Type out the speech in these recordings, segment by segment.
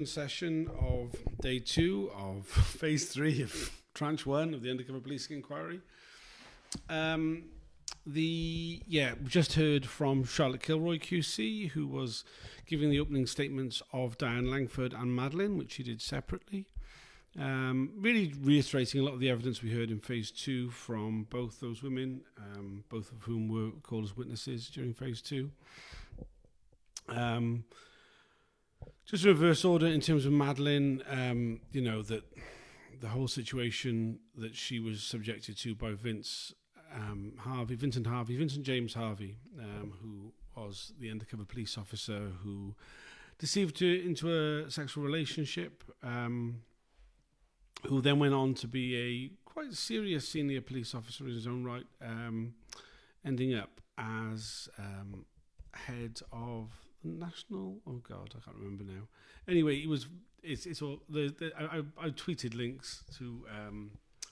session of day 2 of phase 3 of Tranche 1 of the Undercover Policing Inquiry. We just heard from Charlotte Kilroy KC, who was giving the opening statements of Diane Langford and Madeleine, which she did separately. Really reiterating a lot of the evidence we heard in phase 2 from both those women, both of whom were called as witnesses during phase 2. Just reverse order in terms of Madeleine, that the whole situation that she was subjected to by Vincent James Harvey, who was the undercover police officer who deceived her into a sexual relationship, who then went on to be a quite serious senior police officer in his own right, ending up as head of national. Oh God, I can't remember now. Anyway, it was. It's all. I tweeted links to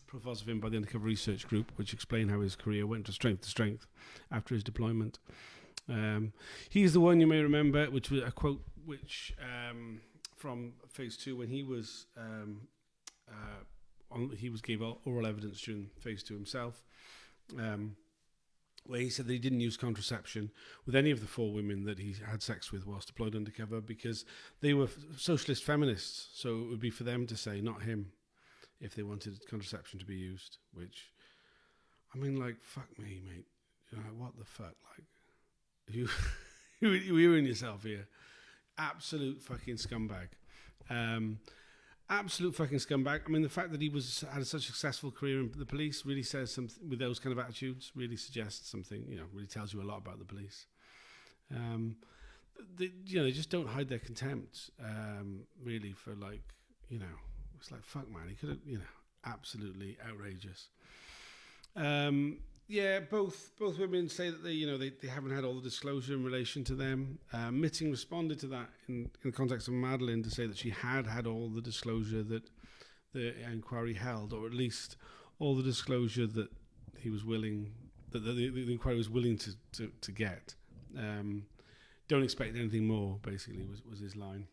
profiles of him by the Undercover Research Group, which explain how his career went from strength to strength after his deployment. He's the one you may remember, which was a quote from phase 2 when he was gave oral evidence during phase 2 himself. Where he said that he didn't use contraception with any of the 4 women that he had sex with whilst deployed undercover because they were socialist feminists, so it would be for them to say, not him, if they wanted contraception to be used, which, I mean, like, fuck me, mate. You know, what the fuck? Like, you in yourself here. Absolute fucking scumbag. Absolute fucking scumbag. I mean, the fact that he had such a successful career in the police really says something. With those kind of attitudes, really suggests something. Really tells you a lot about the police. They just don't hide their contempt. Really, for it's like, fuck, man. He could have, absolutely outrageous. Both women say that they haven't had all the disclosure in relation to them. Mitting responded to that in the context of Madeleine to say that she had all the disclosure that the inquiry held, or at least all the disclosure that he was willing, that the inquiry was willing to get. Don't expect anything more, basically, was his line.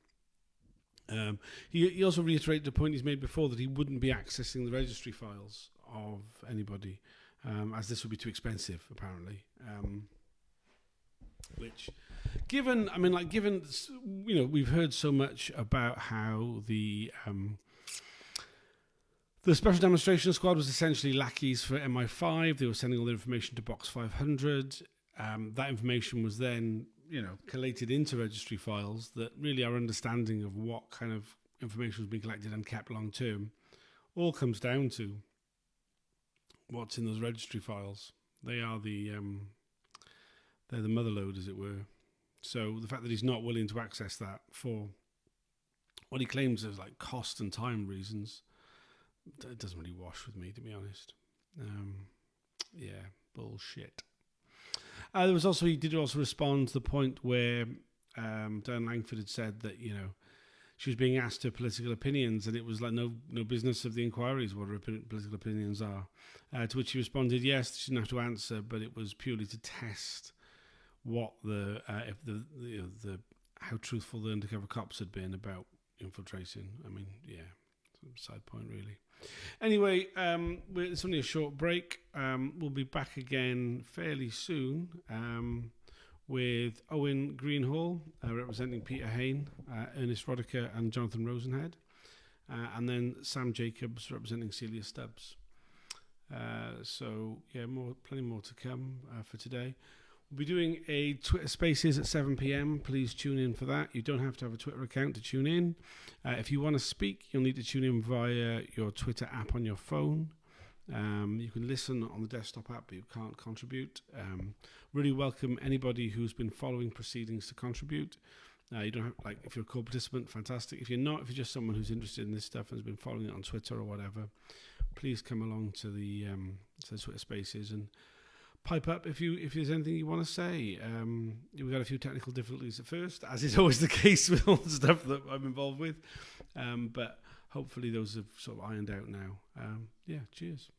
He also reiterated the point he's made before that he wouldn't be accessing the registry files of anybody. As this would be too expensive, apparently. Which, given we've heard so much about how the Special Demonstration Squad was essentially lackeys for MI5. They were sending all the information to Box 500. That information was then, collated into registry files that really our understanding of what kind of information was being collected and kept long term all comes down to what's in those registry files. They are they're the motherlode, as it were. So the fact that he's not willing to access that for what he claims is like cost and time reasons, it doesn't really wash with me, to be honest. Bullshit. He did also respond to the point where Diane Langford had said that she was being asked her political opinions, and it was like no business of the inquiries what her political opinions are. To which she responded, yes, she didn't have to answer, but it was purely to test what how truthful the undercover cops had been about infiltrating. I mean, side point really. Anyway, it's only a short break. We'll be back again fairly soon. With Owen Greenhall representing Peter Hain, Ernest Rodiker and Jonathan Rosenhead, and then Sam Jacobs representing Celia Stubbs. Plenty more to come for today. We'll be doing a Twitter Spaces at 7 p.m. Please tune in for that. You don't have to have a Twitter account to tune in. If you want to speak, you'll need to tune in via your Twitter app on your phone. You can listen on the desktop app, but you can't contribute. Really welcome anybody who's been following proceedings to contribute. You don't have, if you're a core participant, fantastic. If you're not, if you're just someone who's interested in this stuff and has been following it on Twitter or whatever, please come along to the Twitter Spaces and pipe up if there's anything you want to say. We've got a few technical difficulties at first, as is always the case with all the stuff that I'm involved with. But hopefully those have sort of ironed out now. Cheers.